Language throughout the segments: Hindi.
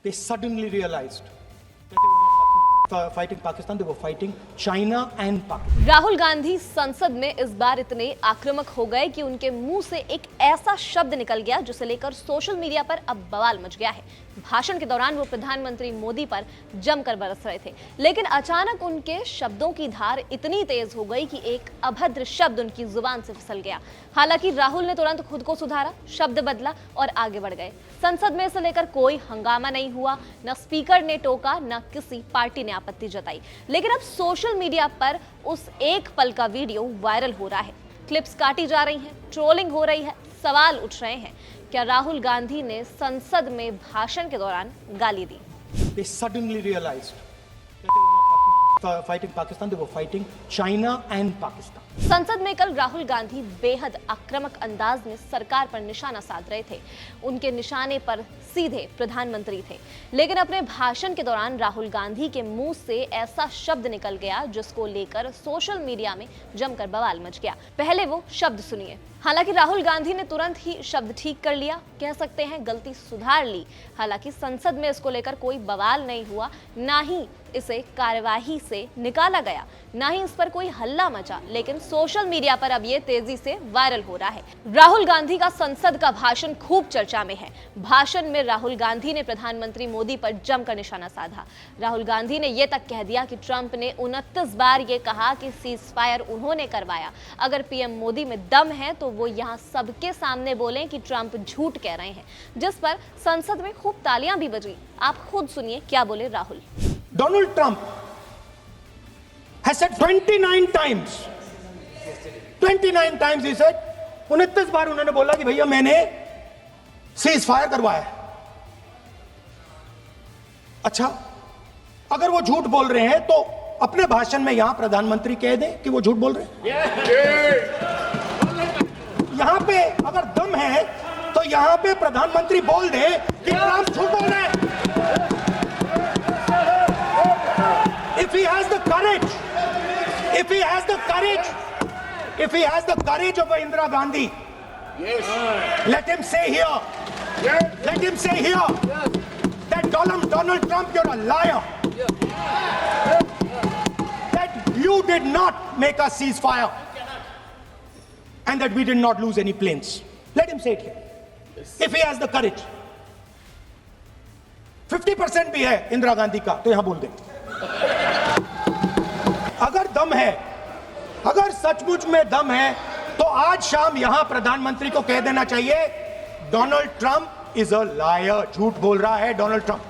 they suddenly realized that they were not fighting Pakistan, they were fighting China and Pakistan. Rahul Gandhi संसद में इस बार इतने आक्रामक हो गए कि उनके मुंह से एक ऐसा शब्द निकल गया जिसे लेकर सोशल मीडिया पर अब बवाल मच गया है। भाषण के दौरान वो प्रधानमंत्री मोदी पर जमकर बरस रहे थे, लेकिन अचानक उनके शब्दों की धार इतनी तेज हो गई कि एक अभद्र शब्द उनकी जुबान से फिसल गया। हालांकि राहुल ने तुरंत खुद को सुधारा, शब्द बदला और आगे बढ़ गए। संसद में इसे लेकर कोई हंगामा नहीं हुआ, न स्पीकर ने टोका, न किसी पार्टी ने आपत्ति जताई। लेकिन अब सोशल मीडिया पर उस एक पल का वीडियो वायरल हो रहा है। क्लिप्स काटी जा रही हैं, ट्रोलिंग हो रही है, सवाल उठ रहे हैं, क्या राहुल गांधी ने संसद में भाषण के दौरान गाली दी? They suddenly realized that they were not fighting Pakistan, they were fighting China and Pakistan. संसद में कल राहुल गांधी बेहद आक्रामक अंदाज में सरकार पर निशाना साध रहे थे। उनके निशाने पर सीधे प्रधानमंत्री थे, लेकिन अपने भाषण के दौरान राहुल गांधी के मुंह से ऐसा शब्द निकल गया जिसको लेकर सोशल मीडिया में जमकर बवाल मच गया। पहले वो शब्द सुनिए। हालांकि राहुल गांधी ने तुरंत ही शब्द ठीक कर लिया, कह सकते हैं गलती सुधार ली। हालांकि संसद में इसको लेकर कोई बवाल नहीं हुआ, ना ही इसे कार्यवाही से निकाला गया, ना ही इस पर कोई हल्ला मचा, लेकिन सोशल मीडिया पर अब ये तेजी से वायरल हो रहा है। राहुल गांधी का संसद का भाषण खूब चर्चा में है। भाषण में राहुल गांधी ने प्रधानमंत्री मोदी पर जमकर निशाना साधा। राहुल गांधी ने यह तक कह दिया कि ट्रंप ने 29 बार ये कहा कि सीज फायर उन्होंने करवाया। अगर पीएम मोदी में दम है तो वो यहाँ सबके सामने बोलें कि ट्रंप झूठ कह रहे हैं, जिस पर संसद में खूब तालियां भी बजी। आप खुद सुनिए क्या बोले Rahul. Donald Trump has said 29 times he said, 29 बार उन्होंने बोला कि भैया मैंने सीज फायर करवाया। अच्छा, अगर वो झूठ बोल रहे हैं तो अपने भाषण में यहां प्रधानमंत्री कह दें कि वो झूठ बोल रहे हैं। यहां पे अगर दम है तो यहां पे प्रधानमंत्री बोल दे कि ट्रंप झूठ बोल रहे हैं। If he has the courage, if he has the courage of Indira Gandhi, let him say here, that Donald Trump, you're a liar. That you did not make a ceasefire, and that we did not lose any planes. Let him say it here. If he has the courage. 50% भी है इंदिरा गांधी का, तो यहां बोल दे। अगर दम है, अगर सचमुच में दम है, तो आज शाम यहां प्रधानमंत्री को कह देना चाहिए Donald Trump is a liar, झूठ बोल रहा है डोनाल्ड ट्रंप।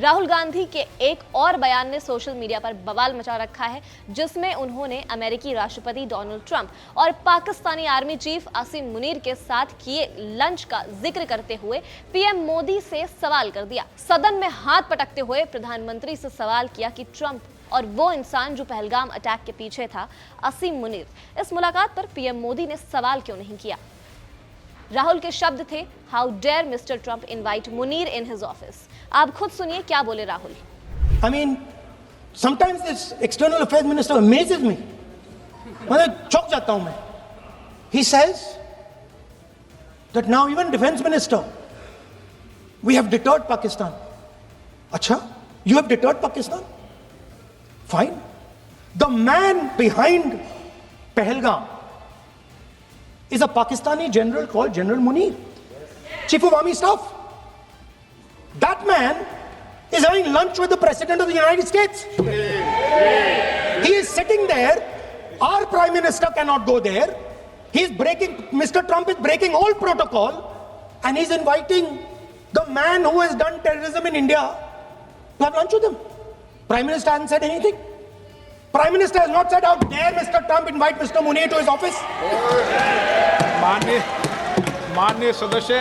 राहुल गांधी के एक और बयान ने सोशल मीडिया पर बवाल मचा रखा है, जिसमें उन्होंने अमेरिकी राष्ट्रपति डोनाल्ड ट्रंप और पाकिस्तानी आर्मी चीफ असीम मुनीर के साथ किए लंच का जिक्र करते हुए पीएम मोदी से सवाल कर दिया। सदन में हाथ पटकते हुए प्रधानमंत्री से सवाल किया कि ट्रंप और वो इंसान जो पहलगाम अटैक के पीछे था, असीम मुनीर, इस मुलाकात पर पीएम मोदी ने सवाल क्यों नहीं किया। राहुल के शब्द थे, how dare mister Trump invite Munir in his office. आप खुद सुनिए क्या बोले Rahul. I mean, sometimes this external affairs minister amazes me. मतलब चौंक जाता हूं मैं। He says that now even defense minister, we have deterred Pakistan. अच्छा, you have deterred Pakistan? Fine. The man behind Pahalgam is a Pakistani general called General Munir, Chief of Army Staff. That man is having lunch with the President of the United States. He is sitting there. Our Prime Minister cannot go there. Mr. Trump is breaking all protocol, and he's inviting the man who has done terrorism in India to have lunch with him. Prime Minister hasn't said anything. Prime Minister has not said, how dare Mr. Trump invite Mr. Munir to his office. माननीय सदस्य,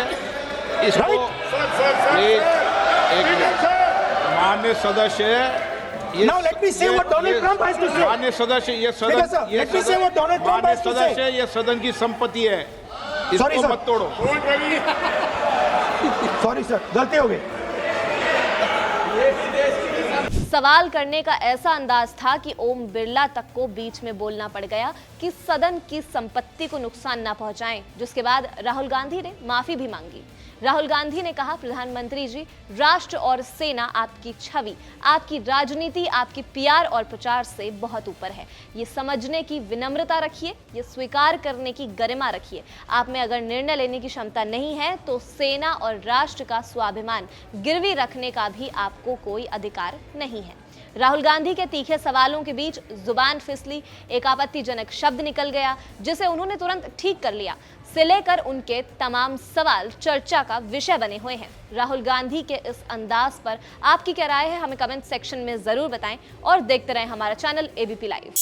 इसको माननीय सदस्य, Now let me say what Donald Trump has to say. माननीय सदस्य, ये Let me say what Donald Trump has to say. ये सदन की संपत्ति है, Sorry, इसको sir. मत तोड़ो। Sorry sir, गलती हो गई। सवाल करने का ऐसा अंदाज था कि ओम बिरला तक को बीच में बोलना पड़ गया कि सदन की संपत्ति को नुकसान ना पहुंचाएं, जिसके बाद राहुल गांधी ने माफी भी मांगी। राहुल गांधी ने कहा, प्रधानमंत्री जी, राष्ट्र और सेना आपकी छवि, आपकी राजनीति, आपकी पीआर और प्रचार से बहुत ऊपर है। ये समझने की विनम्रता रखिए, ये स्वीकार करने की गरिमा रखिए। आप में अगर निर्णय लेने की क्षमता नहीं है तो सेना और राष्ट्र का स्वाभिमान गिरवी रखने का भी आपको कोई अधिकार नहीं है। राहुल गांधी के तीखे सवालों के बीच जुबान फिसली, एक आपत्तिजनक शब्द निकल गया जिसे उन्होंने तुरंत ठीक कर लिया। से लेकर उनके तमाम सवाल चर्चा का विषय बने हुए हैं। राहुल गांधी के इस अंदाज पर आपकी क्या राय है, हमें कमेंट सेक्शन में जरूर बताएं और देखते रहें हमारा चैनल एबीपी लाइव।